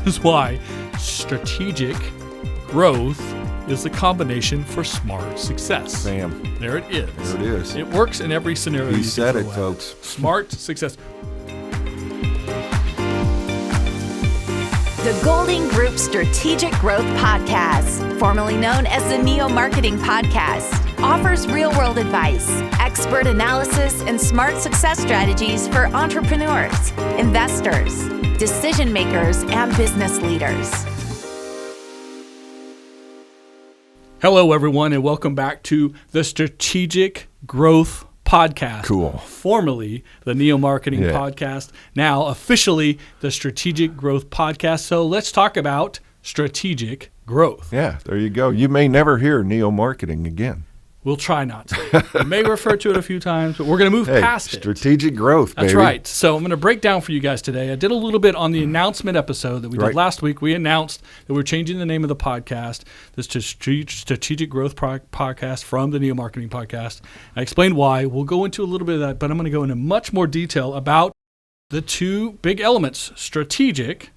is why strategic growth is the combination for smart success. Bam. There it is. There it is. It works in every scenario. He said it, folks. Smart success. The Golding Group Strategic Growth Podcast, formerly known as the Neo Marketing Podcast, offers real-world advice, expert analysis, and smart success strategies for entrepreneurs, investors, decision makers, and business leaders. Hello, everyone, and welcome back to the Strategic Growth Podcast. Cool. Formerly the Neo Marketing Podcast, now officially the Strategic Growth Podcast. So let's talk about strategic growth. Yeah, there you go. You may never hear Neo Marketing again. We'll try not to. We may refer to it a few times, but we're going to move past it. Strategic growth, baby. That's right. So I'm going to break down for you guys today. I did a little bit on the announcement episode that we did last week. We announced that we're changing the name of the podcast. This to Strategic Growth Podcast from the Neo Marketing Podcast. I explained why. We'll go into a little bit of that, but I'm going to go into much more detail about the two big elements, strategic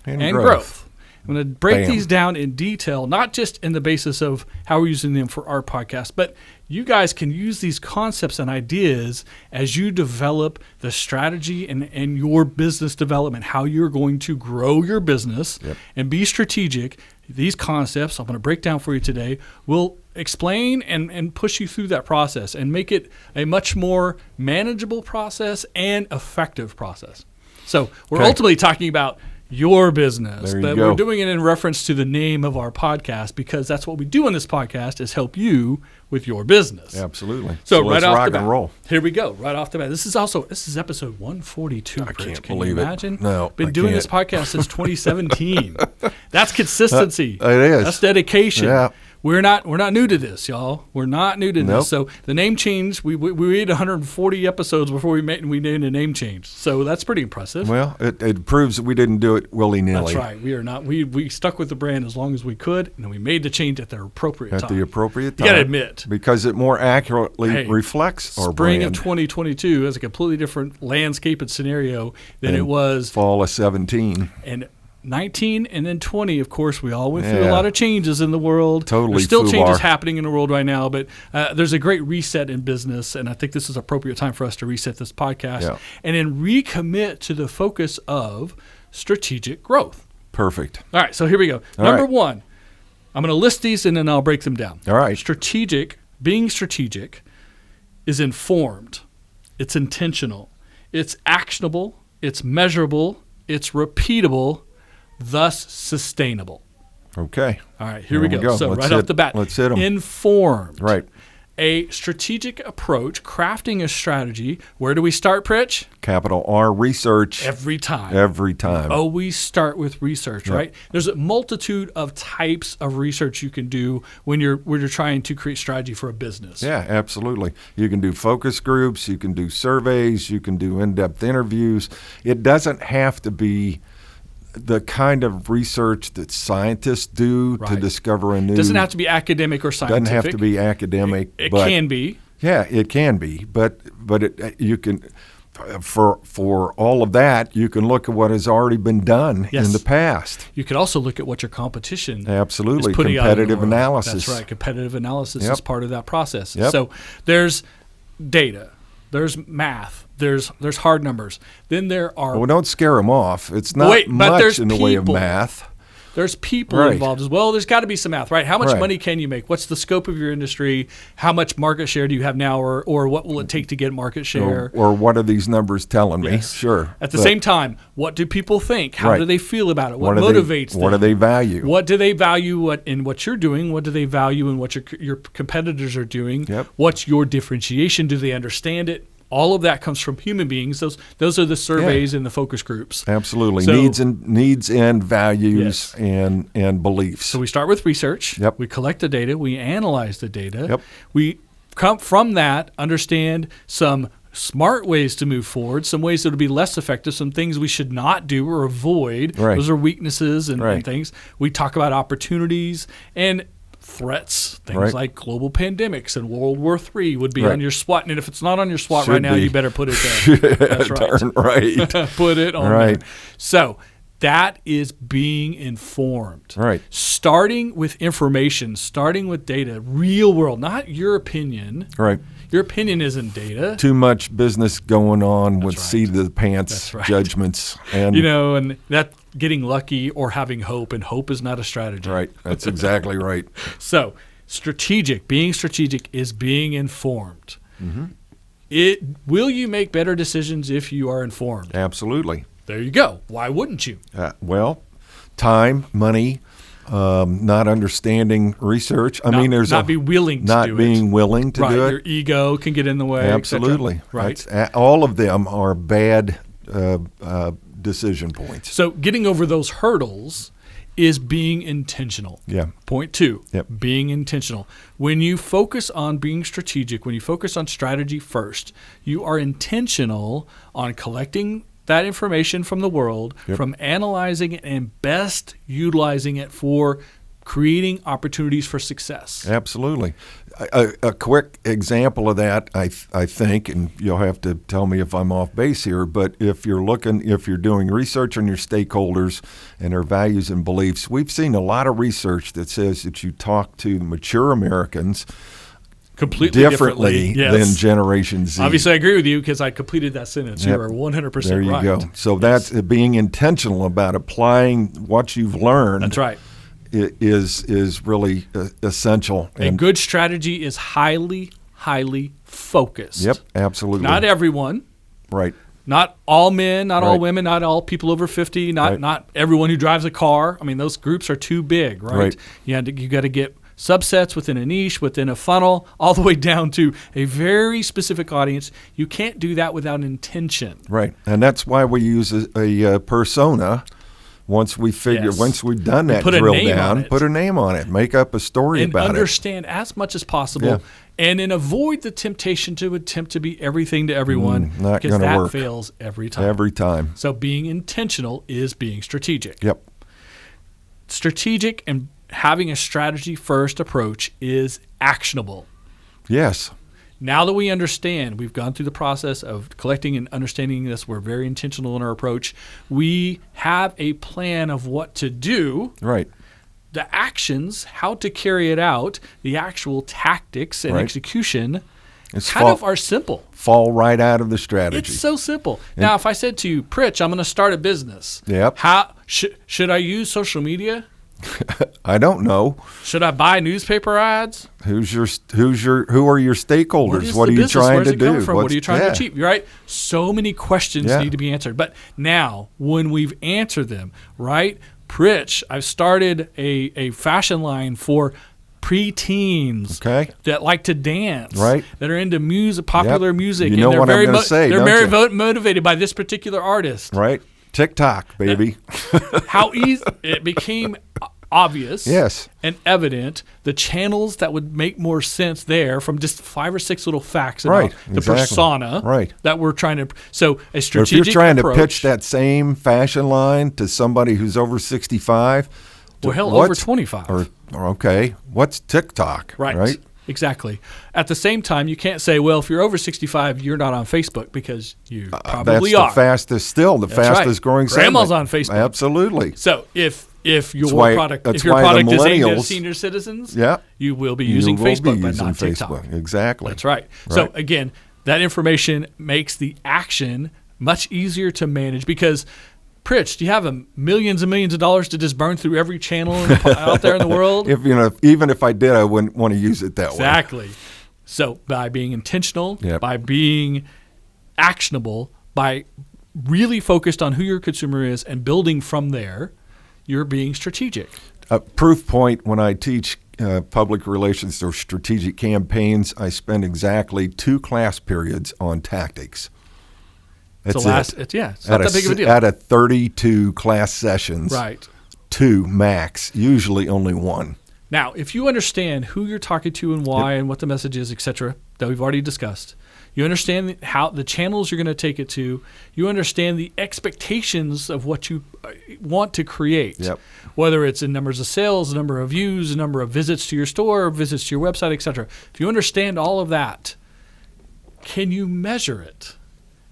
and growth. I'm going to break these down in detail, not just in the basis of how we're using them for our podcast, but you guys can use these concepts and ideas as you develop the strategy and your business development, how you're going to grow your business and be strategic. These concepts I'm going to break down for you today will explain and push you through that process and make it a much more manageable process and effective process. So we're ultimately talking about your business, but we're doing it in reference to the name of our podcast because that's what we do on this podcast is help you with your business. Absolutely. So let's right off rock the bat, and roll. Here we go. Right off the bat. This is episode 142. I can't Can believe you imagine? it. No, been doing this podcast since 2017. That's consistency. It is. That's dedication. Yeah. We're not new to this, y'all. We're not new to this. So the name change, we made 140 episodes before we made a name change. So that's pretty impressive. Well, it proves that we didn't do it willy-nilly. That's right. We are not. We stuck with the brand as long as we could, and then we made the change at the appropriate time. At the appropriate time. You got to admit. Because it more accurately reflects our brand. Spring of 2022 has a completely different landscape and scenario than it was. Fall of 17. And 19 and then 20, of course, we all went through a lot of changes in the world. Totally. There's still changes happening in the world right now, but there's a great reset in business, and I think this is an appropriate time for us to reset this podcast and then recommit to the focus of strategic growth. Perfect. All right, so here we go. Number one, I'm going to list these and then I'll break them down. All right. Being strategic is informed, it's intentional, it's actionable, it's measurable, it's repeatable, thus sustainable. Okay. All right, here we go. So right off the bat, let's hit them. Informed. Right. A strategic approach, crafting a strategy. Where do we start, Pritch? Capital R, research. Every time. Every time. Always start with research, right? There's a multitude of types of research you can do when you're trying to create strategy for a business. Yeah, absolutely. You can do focus groups, you can do surveys, you can do in-depth interviews. It doesn't have to be the kind of research that scientists do to discover a new... Doesn't have to be academic or scientific. Doesn't have to be academic. It can be. Yeah, it can be. But you can, for all of that, you can look at what has already been done in the past. You could also look at what your competition Absolutely. is putting Competitive out in the world. analysis. That's right. Competitive analysis is part of that process. Yep. So there's data. There's math. There's hard numbers. Then there are... Well, don't scare them off. It's not much in the way of math. There's people involved as well. There's got to be some math, right? How much money can you make? What's the scope of your industry? How much market share do you have now, or what will it take to get market share? Or what are these numbers telling me? Sure. At the same time, what do people think? How do they feel about it? What motivates them? What do they value? What do they value in what you're doing? What do they value in what your competitors are doing? Yep. What's your differentiation? Do they understand it? All of that comes from human beings. Those are the surveys and the focus groups. Absolutely. So, needs and values and beliefs. So we start with research. Yep. We collect the data. We analyze the data. Yep. We come from that, understand some smart ways to move forward, some ways that will be less effective, some things we should not do or avoid. Right. Those are weaknesses and things. We talk about opportunities and threats, things like global pandemics and World War III would be on your SWOT. And if it's not on your SWOT right now, you better put it there. That's right. Darn right. Put it on there. So That is being informed. Right. Starting with information, starting with data, real world, not your opinion. Right. Your opinion isn't data. Too much business going on with right. seat of the pants judgments. And and that getting lucky or having hope, and hope is not a strategy. Right. That's exactly right. So being strategic is being informed. Will you make better decisions if you are informed? Absolutely. There you go. Why wouldn't you? Well, time, money, not understanding research. There's not being willing to do it. Your ego can get in the way. Absolutely. Right. All of them are bad decision points. So getting over those hurdles is being intentional. Yeah. Point 2, Yep. being intentional. When you focus on being strategic, when you focus on strategy first, you are intentional on collecting that information from the world, from analyzing it and best utilizing it for creating opportunities for success. Absolutely. A quick example of that, I think, and you'll have to tell me if I'm off base here, but if you're doing research on your stakeholders and their values and beliefs, we've seen a lot of research that says that you talk to mature Americans completely differently than Generation Z. Obviously, I agree with you because I completed that sentence. You are 100% right. There you go. So that's being intentional about applying what you've learned. That's right. Is really essential. A good strategy is highly, highly focused. Yep, absolutely. Not everyone. Right. Not all men, not all women, not all people over 50, not everyone who drives a car. Those groups are too big, right? You got to get subsets within a niche, within a funnel, all the way down to a very specific audience. You can't do that without intention. Right. And that's why we use a persona. Once we've done that drill down, put a name on it, make up a story about it. And understand as much as possible, and then avoid the temptation to attempt to be everything to everyone, because that work. Fails every time. Every time. So being intentional is being strategic. Yep. Strategic and having a strategy-first approach is actionable. Yes. Now that we understand, we've gone through the process of collecting and understanding this, we're very intentional in our approach. We have a plan of what to do. Right. The actions, how to carry it out, the actual tactics and execution are simple. Fall right out of the strategy. It's so simple. Now, if I said to you, Pritch, I'm going to start a business. Yep. How should I use social media? I don't know. Should I buy newspaper ads? Who are your stakeholders? What are you trying to do? What are you trying to achieve? Right? So many questions need to be answered. But now, when we've answered them, right? Pritch, I've started a fashion line for preteens that like to dance, that are into music, popular music. You know what I'm going to say, they're very motivated by this particular artist. Right. TikTok, baby. How easy it became obvious and evident, the channels that would make more sense there from just 5 or 6 little facts about the persona that we're trying to. So a strategic if you're trying approach, to pitch that same fashion line to somebody who's over 65, over 25. What's TikTok? Right. Exactly. At the same time, you can't say, well, if you're over 65, you're not on Facebook, because you probably are. That's the fastest growing segment. Grandma's on Facebook. Absolutely. So if your product is aimed at senior citizens, you will be using Facebook, but not TikTok. Exactly. That's right. So again, that information makes the action much easier to manage, because Pritch, do you have millions and millions of dollars to just burn through every channel out there in the world? Even if I did, I wouldn't want to use it that way. Exactly. So by being intentional, by being actionable, by really focused on who your consumer is and building from there, you're being strategic. A proof point, when I teach public relations or strategic campaigns, I spend exactly 2 class periods on tactics. It's not that big of a deal. Out of 32 class sessions, 2 max, usually only 1. Now, if you understand who you're talking to and why and what the message is, et cetera, that we've already discussed, you understand how the channels you're going to take it to, you understand the expectations of what you want to create, whether it's in numbers of sales, number of views, number of visits to your store, visits to your website, et cetera. If you understand all of that, can you measure it?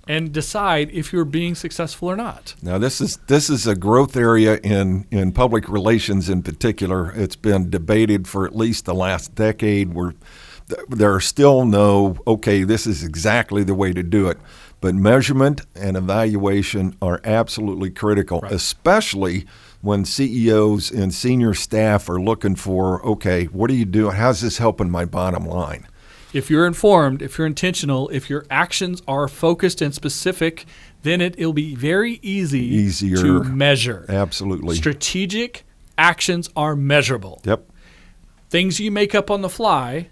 and decide if you're being successful or not. Now, this is a growth area in public relations in particular. It's been debated for at least the last decade. There are still no, okay, this is exactly the way to do it. But measurement and evaluation are absolutely critical, right, especially when CEOs and senior staff are looking for, okay, what are you doing? How's this helping my bottom line? If you're informed, if you're intentional, if your actions are focused and specific, then it'll be very easier to measure. Absolutely. Strategic actions are measurable. Yep. Things you make up on the fly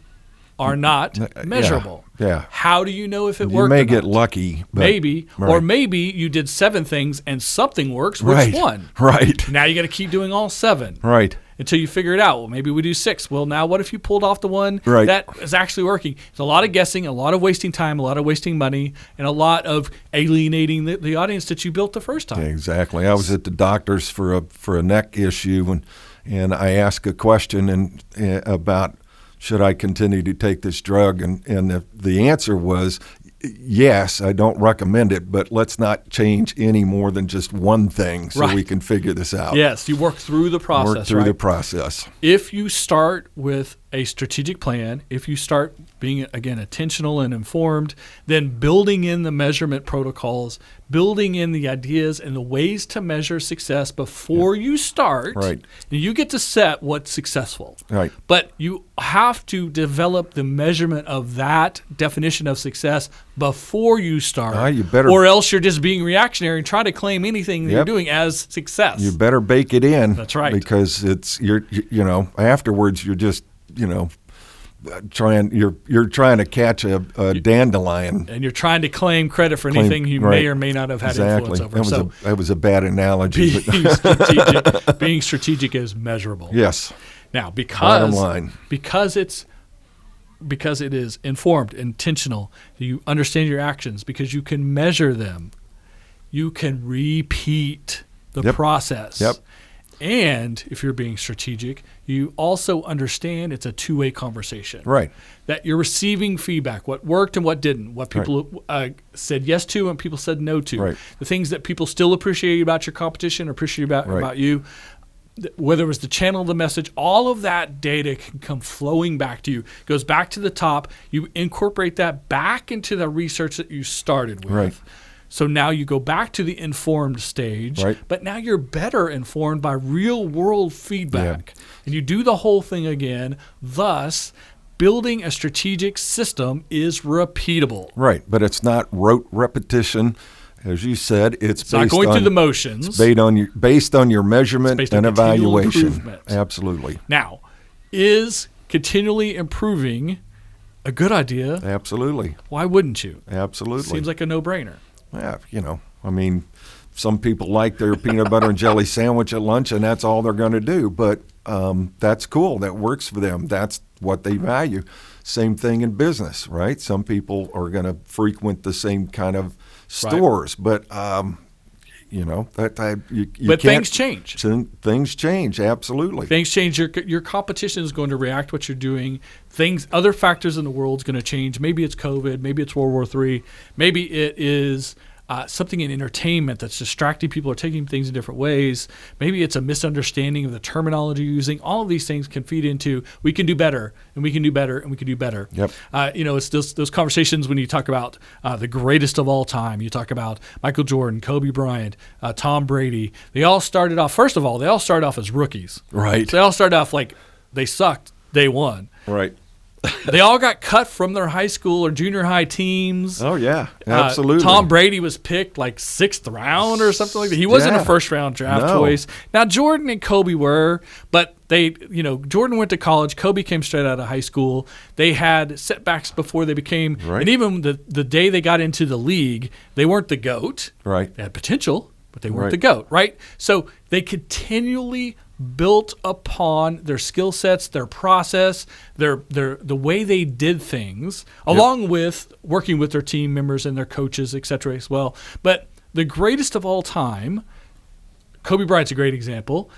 are not measurable. Yeah. How do you know if it worked? You may or get not? lucky. But, Maybe. right. Or maybe you did 7 things and something works. Which one? Right. Now you got to keep doing all 7. Right. Until you figure it out. Well, maybe we do 6. Well, now what if you pulled off the one right. that is actually working? It's a lot of guessing, a lot of wasting time, a lot of wasting money, and a lot of alienating the audience that you built the first time. Yeah, exactly. I was at the doctor's for a neck issue, and I asked a question about should I continue to take this drug, and the answer was yes, I don't recommend it, but let's not change any more than just one thing so right. we can figure this out. Yes, you work through the process. Work through right? the process. If you start with a strategic plan, if you start being, again, intentional and informed, then building in the measurement protocols, building in the ideas and the ways to measure success before you start, right. and you get to set what's successful. Right. But you have to develop the measurement of that definition of success before you start, you better, or else you're just being reactionary and try to claim anything that yep. you're doing as success. You better bake it in. That's right. Because afterwards you're just, you're trying to catch a dandelion, and you're trying to claim credit for anything you may or may not have had influence over. That was a bad analogy. Being strategic is measurable. Yes. Now, bottom line. because it is informed, intentional, you understand your actions, because you can measure them, you can repeat the yep. process. Yep. And if you're being strategic, you also understand it's a two-way conversation. Right. That you're receiving feedback, what worked and what didn't, what people said yes to and people said no to. Right. The things that people still appreciate about your competition, appreciate about you, whether it was the channel of the message, all of that data can come flowing back to you. It goes back to the top. You incorporate that back into the research that you started with. Right. So now you go back to the informed stage, right. but now you're better informed by real-world feedback. Yeah. And you do the whole thing again. Thus, building a strategic system is repeatable. Right, but it's not rote repetition. As you said, it's not going through the motions. It's based on your measurement and evaluation. Absolutely. Now, is continually improving a good idea? Absolutely. Why wouldn't you? Absolutely. Seems like a no-brainer. Yeah, some people like their peanut butter and jelly sandwich at lunch, and that's all they're going to do. But that's cool. That works for them. That's what they value. Same thing in business, right? Some people are going to frequent the same kind of stores, but but things change. Things change, absolutely. Things change. Your competition is going to react to what you're doing. Other factors in the world is going to change. Maybe it's COVID. Maybe it's World War III. Maybe it is something in entertainment that's distracting people or taking things in different ways. Maybe it's a misunderstanding of the terminology you're using. All of these things can feed into we can do better, and we can do better, and we can do better. Yep. It's those conversations when you talk about the greatest of all time. You talk about Michael Jordan, Kobe Bryant, Tom Brady. They all started off as rookies. Right. So they all started off like they sucked day one. Right. They all got cut from their high school or junior high teams. Oh, yeah, absolutely. Tom Brady was picked like 6th round or something like that. He wasn't a first-round draft choice. Now, Jordan and Kobe were, but Jordan went to college. Kobe came straight out of high school. They had setbacks before they became, and even the day they got into the league, they weren't the GOAT. Right. They had potential, but they weren't the GOAT, right? So they continually built upon their skill sets, their process, the way they did things, along with working with their team members and their coaches, et cetera, as well. But the greatest of all time, Kobe Bryant's a great example.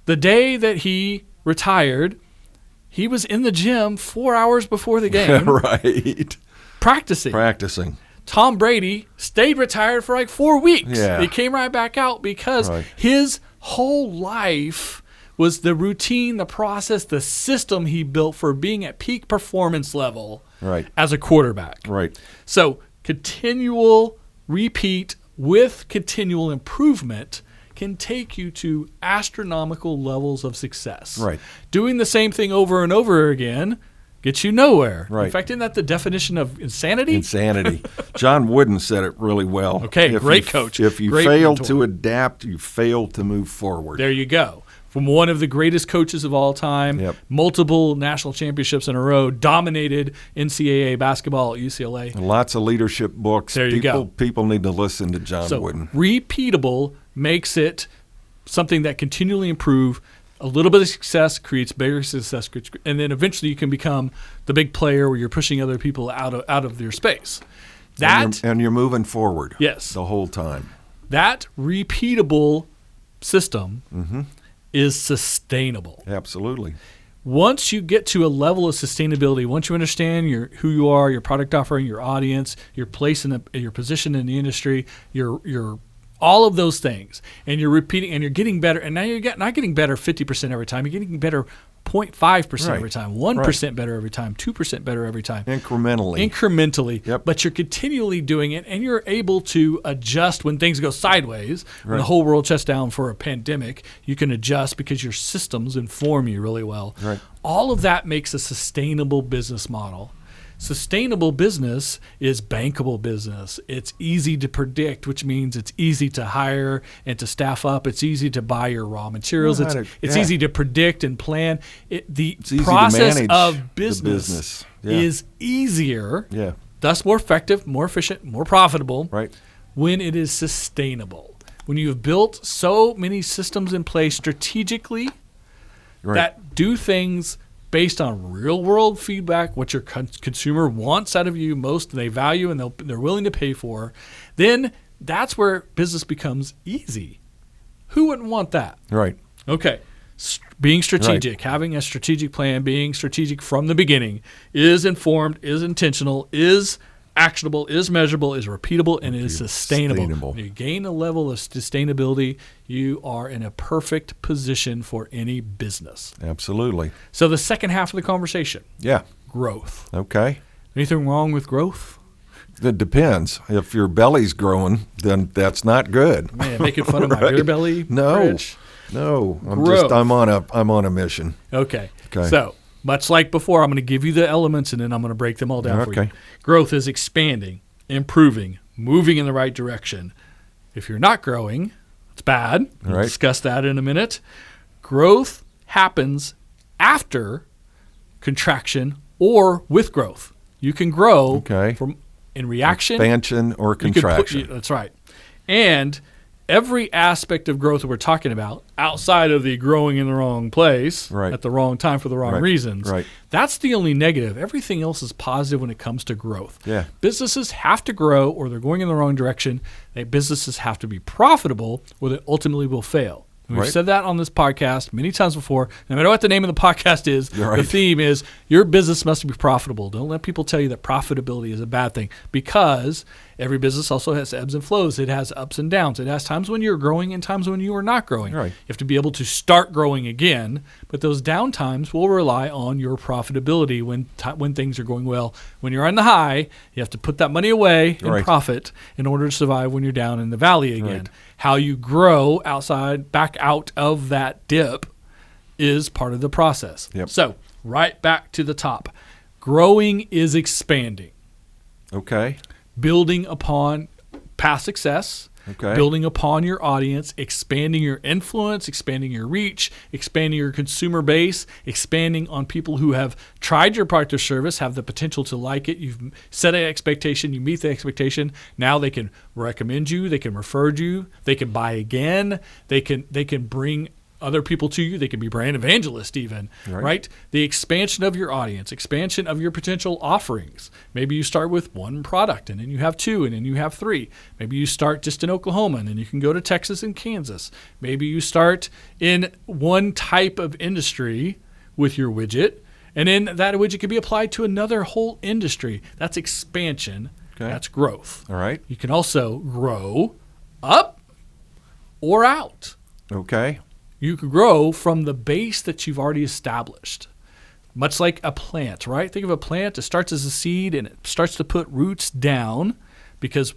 The day that he retired, he was in the gym 4 hours before the game. Right. Practicing. Tom Brady stayed retired for like 4 weeks. Yeah. He came right back out because his whole life was the routine, the process, the system he built for being at peak performance level as a quarterback. Right. So continual repeat with continual improvement can take you to astronomical levels of success. Right. Doing the same thing over and over again gets you nowhere. Right. In fact, isn't that the definition of insanity? Insanity. John Wooden said it really well. Okay, great coach. If you Great fail mentor. to adapt, you fail to move forward. There you go. From one of the greatest coaches of all time, multiple national championships in a row, dominated NCAA basketball at UCLA. Lots of leadership books. There you go. People need to listen to John Wooden. Repeatable makes it something that continually improve. A little bit of success creates bigger success, and then eventually you can become the big player where you're pushing other people out of their space. And you're moving forward. Yes. The whole time. That repeatable system is sustainable. Absolutely. Once you get to a level of sustainability, once you understand who you are, your product offering, your audience, your place your position in the industry, your all of those things, and you're repeating and you're getting better, and now you're not getting better 50% every time, you're getting better 0.5% every time, 1% better every time, 2% better every time. Incrementally. Yep. But you're continually doing it, and you're able to adjust when things go sideways. When the whole world shuts down for a pandemic, you can adjust because your systems inform you really well. Right. All of that makes a sustainable business model. Sustainable business is bankable business. It's easy to predict, which means it's easy to hire and to staff up. It's easy to buy your raw materials. It's easy to predict and plan. The process of business is easier, thus more effective, more efficient, more profitable when it is sustainable. When you have built so many systems in place strategically that do things based on real-world feedback, what your consumer wants out of you most, they value and they're willing to pay for, then that's where business becomes easy. Who wouldn't want that? Right. Okay. Being strategic, having a strategic plan, being strategic from the beginning is informed, is intentional, is actionable, is measurable, is repeatable, and is sustainable. When you gain a level of sustainability, you are in a perfect position for any business. Absolutely. So the second half of the conversation. Yeah. Growth. Okay. Anything wrong with growth? It depends. If your belly's growing, then that's not good. Man, making fun of my beer belly. No. Rich. No. I'm on a mission. Okay. So much like before, I'm going to give you the elements, and then I'm going to break them all down for you. Growth is expanding, improving, moving in the right direction. If you're not growing, it's bad. We'll discuss that in a minute. Growth happens after contraction or with growth. You can grow in reaction. Expansion or contraction. That's right. And every aspect of growth that we're talking about, outside of the growing in the wrong place at the wrong time for the wrong reasons, that's the only negative. Everything else is positive when it comes to growth. Yeah. Businesses have to grow or they're going in the wrong direction. Businesses have to be profitable or they ultimately will fail. We've said that on this podcast many times before. No matter what the name of the podcast is, the theme is your business must be profitable. Don't let people tell you that profitability is a bad thing, because every business also has ebbs and flows. It has ups and downs. It has times when you're growing and times when you are not growing. You have to be able to start growing again, but those down times will rely on your profitability when things are going well. When you're on the high, you have to put that money away in profit in order to survive when you're down in the valley again. How you grow back out of that dip is part of the process. So right back to the top. Growing is expanding. Okay. Building upon past success, building upon your audience, expanding your influence, expanding your reach, expanding your consumer base, expanding on people who have tried your product or service, have the potential to like it. You've set an expectation, you meet the expectation. Now they can recommend you, they can refer you, they can buy again, they can bring other people to you. They can be brand evangelists even, right? The expansion of your audience, expansion of your potential offerings. Maybe you start with one product and then you have two and then you have three. Maybe you start just in Oklahoma and then you can go to Texas and Kansas. Maybe you start in one type of industry with your widget, and then that widget can be applied to another whole industry. That's expansion. Okay. That's growth. All right. You can also grow up or out. Okay. You could grow from the base that you've already established. Much like a plant, right? Think of a plant, it starts as a seed and it starts to put roots down because,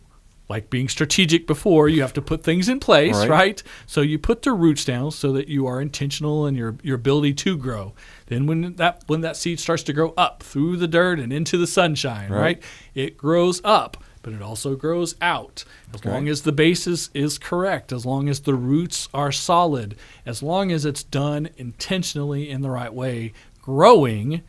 like being strategic before, you have to put things in place, right? So you put the roots down so that you are intentional in your ability to grow. Then when that seed starts to grow up through the dirt and into the sunshine, right? It grows up, but it also grows out. As long as the base is correct, as long as the roots are solid, as long as it's done intentionally in the right way, growing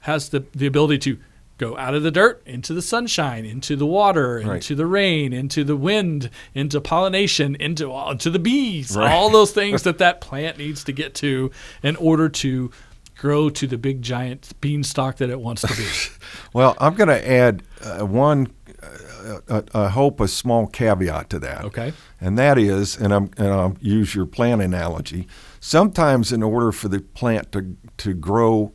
has the ability to go out of the dirt into the sunshine, into the water, into the rain, into the wind, into pollination, into the bees, all those things that plant needs to get to in order to grow to the big giant beanstalk that it wants to be. Well, I'm going to add I hope a small caveat to that. Okay. And that is, and I'll use your plant analogy. Sometimes, in order for the plant to grow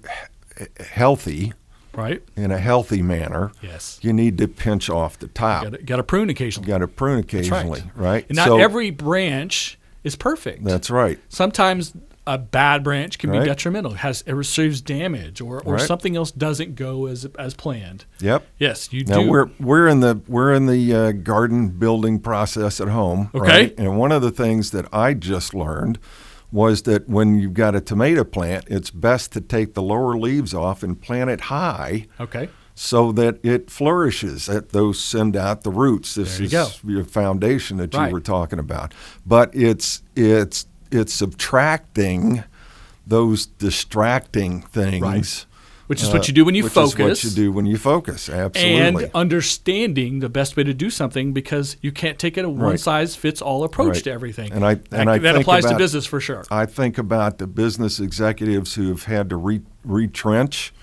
healthy, right, in a healthy manner, yes, you need to pinch off the top. You got to prune occasionally. You got to prune occasionally, right? And not every branch is perfect. That's right. Sometimes a bad branch can be detrimental. It receives damage, or something else doesn't go as planned. Yep. Yes, you now do. We're in the garden building process at home. Okay. Right? And one of the things that I just learned was that when you've got a tomato plant, it's best to take the lower leaves off and plant it high. Okay. So that it flourishes. Those send out the roots. This is your foundation that you were talking about. But it's subtracting those distracting things. Right. Which is what you do when you focus. Which is what you do when you focus, absolutely. And understanding the best way to do something, because you can't take a one-size-fits-all approach to everything. And that applies to business for sure. I think about the business executives who have had to retrench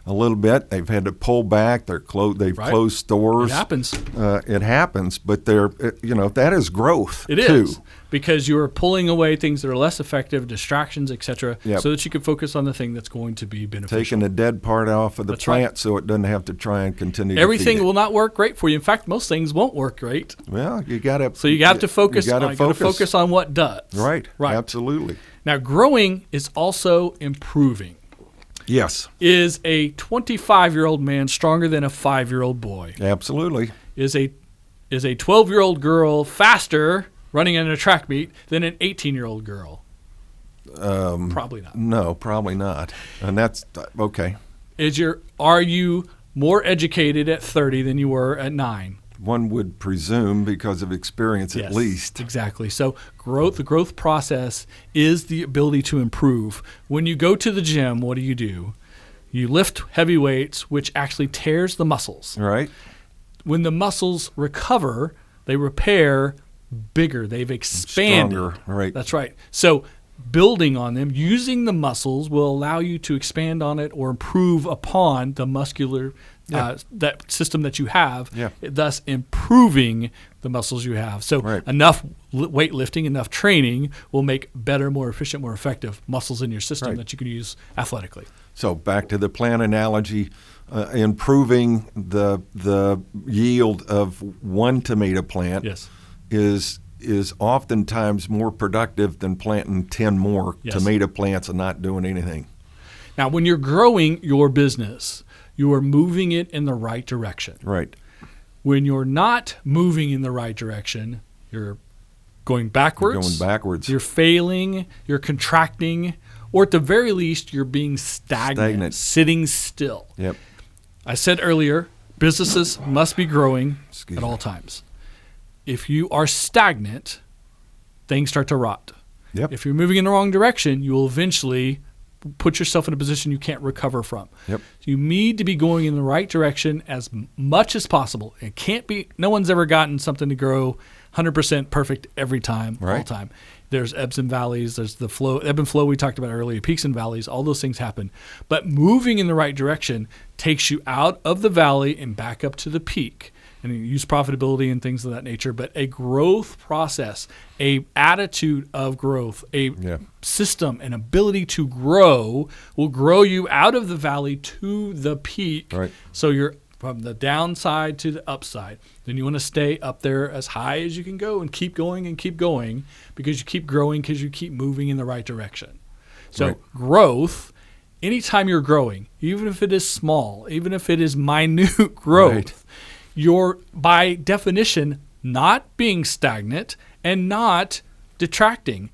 a little bit. They've had to pull back. They've closed stores. It happens. It happens, but that is growth. It is, because you're pulling away things that are less effective, distractions, etc., so that you can focus on the thing that's going to be beneficial. Taking the dead part off of the plant so it doesn't have to try and continue. Everything will not work great for you. In fact, most things won't work great. Well, you got to. So you have to focus. You got to focus on what does. Right. Absolutely. Now, growing is also improving. Yes. Is a 25-year-old man stronger than a 5-year-old boy? Absolutely. Is a 12-year-old girl faster running in a track meet than an 18-year-old girl? Probably not. No, probably not. And that's okay. Are you more educated at 30 than you were at 9? One would presume, because of experience at least. Exactly. So the growth process is the ability to improve. When you go to the gym, what do? You lift heavy weights, which actually tears the muscles. Right. When the muscles recover, they repair bigger. They've expanded. Stronger. Right. That's right. So building on them, using the muscles will allow you to expand on it or improve upon the muscular that system that you have, thus improving the muscles you have. So enough weightlifting, enough training will make better, more efficient, more effective muscles in your system that you can use athletically. So back to the plant analogy, improving the yield of one tomato plant is oftentimes more productive than planting 10 more tomato plants and not doing anything. Now, when you're growing your business, you are moving it in the right direction. Right. When you're not moving in the right direction, you're going backwards. You're going backwards. You're failing. You're contracting. Or at the very least, you're being stagnant. Sitting still. Yep. I said earlier, businesses must be growing at all times. If you are stagnant, things start to rot. Yep. If you're moving in the wrong direction, you will eventually put yourself in a position you can't recover from. Yep. So you need to be going in the right direction as much as possible. It can't be, no one's ever gotten something to grow 100% perfect every time, all the time. There's ebbs and valleys. There's the ebb and flow we talked about earlier, peaks and valleys, all those things happen. But moving in the right direction takes you out of the valley and back up to the peak. And you use profitability and things of that nature. But a growth process, a attitude of growth, a system, an ability to grow will grow you out of the valley to the peak. Right. So you're from the downside to the upside. Then you want to stay up there as high as you can go and keep going because you keep growing because you keep moving in the right direction. So growth, anytime you're growing, even if it is small, even if it is minute growth, you're by definition not being stagnant and not detracting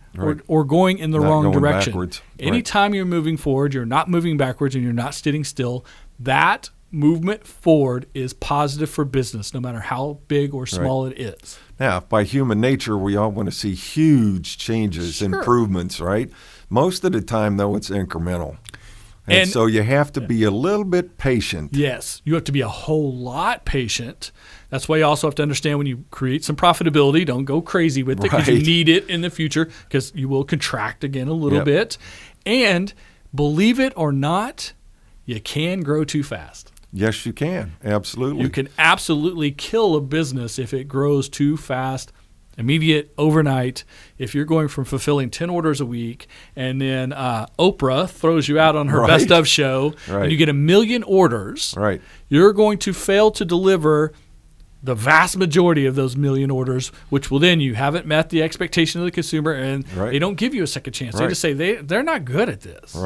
or going in the wrong direction. Backwards. Anytime you're moving forward, you're not moving backwards and you're not sitting still. That movement forward is positive for business, no matter how big or small it is. Now, by human nature, we all want to see huge changes, improvements, right? Most of the time, though, it's incremental. And so you have to be a little bit patient. Yes, you have to be a whole lot patient. That's why you also have to understand when you create some profitability, don't go crazy with it because you need it in the future because you will contract again a little bit. And believe it or not, you can grow too fast. Yes, you can. Absolutely. You can absolutely kill a business if it grows too fast, immediate, overnight. If you're going from fulfilling 10 orders a week and then Oprah throws you out on her best of show and you get 1 million orders, you're going to fail to deliver the vast majority of those 1 million orders, which will then you haven't met the expectation of the consumer and they don't give you a second chance. They just say they're not good at this.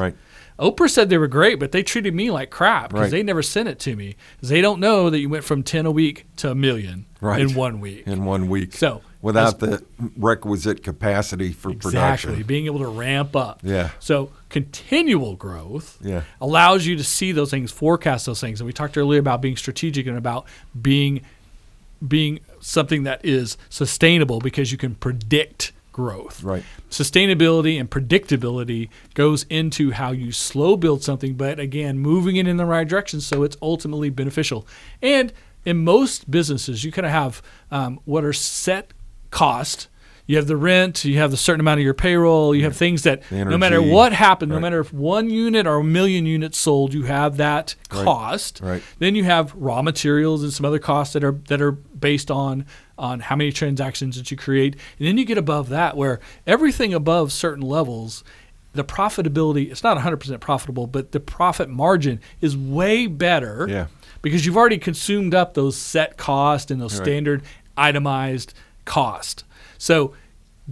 Oprah said they were great, but they treated me like crap because they never sent it to me. They don't know that you went from 10 a week to 1 million in 1 week. In 1 week. So without the requisite capacity for production. Being able to ramp up. Yeah. So continual growth allows you to see those things, forecast those things. And we talked earlier about being strategic and about being something that is sustainable because you can predict growth. Sustainability and predictability goes into how you slow build something, but again, moving it in the right direction so it's ultimately beneficial. And in most businesses, you kind of have what are set cost. You have the rent, you have the certain amount of your payroll, you have things that no matter what happened, no matter if 1 unit or 1 million units sold, you have that cost. Then you have raw materials and some other costs that are based on how many transactions that you create. And then you get above that where everything above certain levels, the profitability, it's not 100% profitable, but the profit margin is way better because you've already consumed up those set costs and those standard itemized cost. So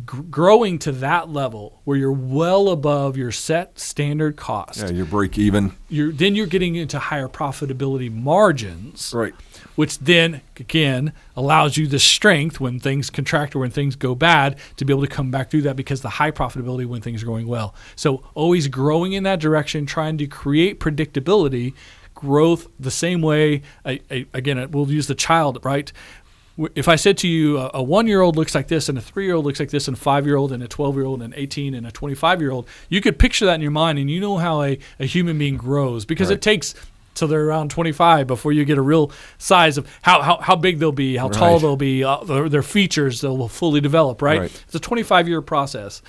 growing to that level where you're well above your set standard cost. You break even. Then you're getting into higher profitability margins, which then, again, allows you the strength when things contract or when things go bad to be able to come back through that because the high profitability when things are going well. So always growing in that direction, trying to create predictability, growth the same way. Again, we'll use the child, right? If I said to you a 1-year-old looks like this and a 3-year-old looks like this and a 5-year-old and a 12-year-old and an 18 and a 25-year-old, you could picture that in your mind and you know how a human being grows because it takes till they're around 25 before you get a real size of how big they'll be, how tall they'll be, their features they'll fully develop, It's a 25-year process.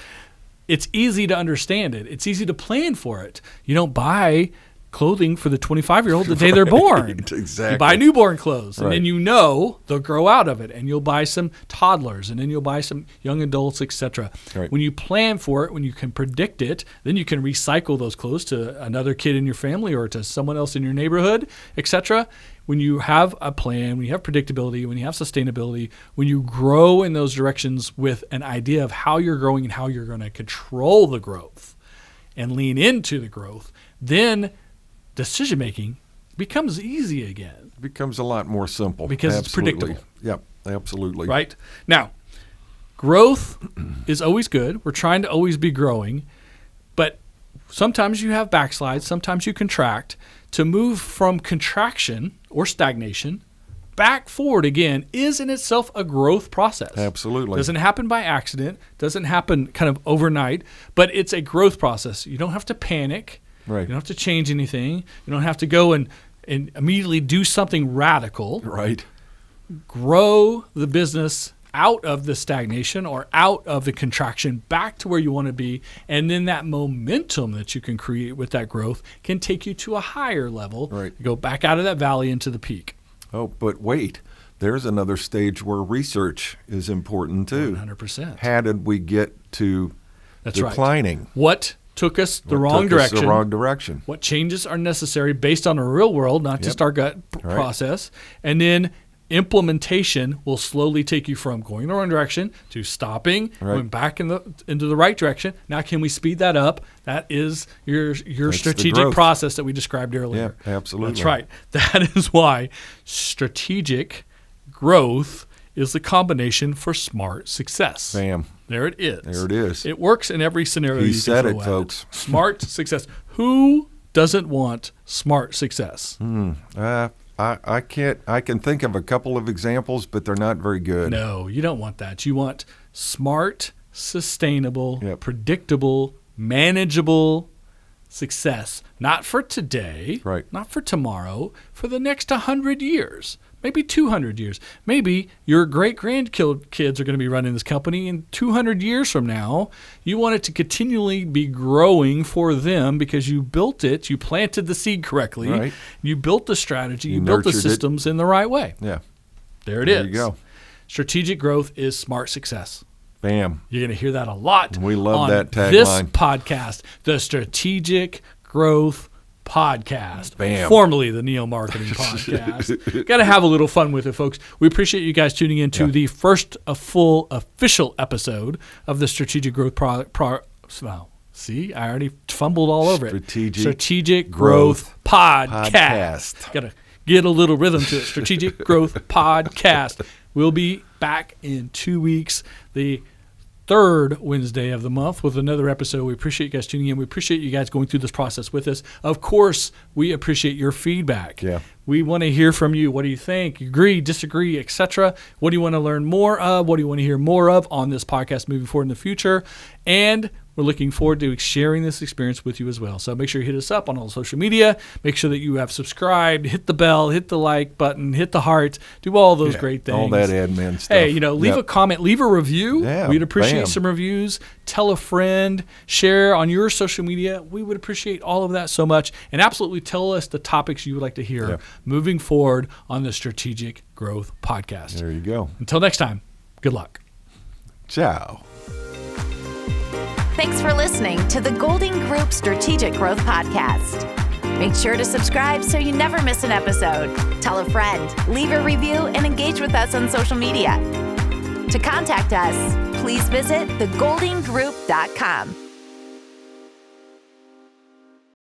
It's easy to understand it. It's easy to plan for it. You don't buy clothing for the 25-year-old the day they're born. Exactly. You buy newborn clothes, and then you know they'll grow out of it, and you'll buy some toddlers, and then you'll buy some young adults, etc. When you plan for it, when you can predict it, then you can recycle those clothes to another kid in your family or to someone else in your neighborhood, etc. When you have a plan, when you have predictability, when you have sustainability, when you grow in those directions with an idea of how you're growing and how you're going to control the growth and lean into the growth, then decision-making becomes easy again. It becomes a lot more simple. Because it's predictable. Yep, absolutely. Right? Now, growth is always good. We're trying to always be growing. But sometimes you have backslides. Sometimes you contract. To move from contraction or stagnation back forward again is in itself a growth process. Absolutely. Doesn't happen by accident. Doesn't happen kind of overnight. But it's a growth process. You don't have to panic. You don't have to change anything. You don't have to go and immediately do something radical. Grow the business out of the stagnation or out of the contraction back to where you want to be. And then that momentum that you can create with that growth can take you to a higher level. You go back out of that valley into the peak. Oh, but wait. There's another stage where research is important too. 100%. How did we get to declining? What took us the wrong direction. What changes are necessary based on our real world, not just our gut process. And then implementation will slowly take you from going the wrong direction to stopping, going back into the right direction. Now, can we speed that up? That is your strategic process that we described earlier. Yeah, absolutely. That's right. That is why strategic growth is the combination for smart success. Bam. There it is. There it is. It works in every scenario. He said it, folks. Smart success. Who doesn't want smart success? I can think of a couple of examples, but they're not very good. No, you don't want that. You want smart, sustainable, predictable, manageable success. Not for today, not for tomorrow, for the next 100 years, maybe 200 years. Maybe your great-grandkids are going to be running this company in 200 years from now. You want it to continually be growing for them because you built it, you planted the seed correctly, you built the strategy, you built the systems in the right way. Yeah. There it is. There you go. Strategic growth is smart success. Bam. You're going to hear that a lot. We love that tagline. This podcast, the Strategic Growth Podcast, Bam. Formerly the Neo Marketing Podcast. Got to have a little fun with it, folks. We appreciate you guys tuning in to the first full official episode of the Strategic Growth See, I already fumbled all over it. Strategic Growth Podcast. Got to get a little rhythm to it. Strategic Growth Podcast. We'll be back in 2 weeks, the third Wednesday of the month, with another episode. We appreciate you guys tuning in. We appreciate you guys going through this process with us. Of course, we appreciate your feedback. Yeah. We want to hear from you. What do you think? Agree, disagree, etc. What do you want to learn more of? What do you want to hear more of on this podcast moving forward in the future? And we're looking forward to sharing this experience with you as well. So make sure you hit us up on all social media. Make sure that you have subscribed, hit the bell, hit the like button, hit the heart, do all those great things. All that admin stuff. Hey, leave a comment, leave a review. Yeah, We'd appreciate some reviews. Tell a friend, share on your social media. We would appreciate all of that so much. And absolutely tell us the topics you would like to hear moving forward on the Strategic Growth Podcast. There you go. Until next time, good luck. Ciao. Thanks for listening to the Golding Group Strategic Growth Podcast. Make sure to subscribe so you never miss an episode. Tell a friend, leave a review, and engage with us on social media. To contact us, please visit thegoldinggroup.com.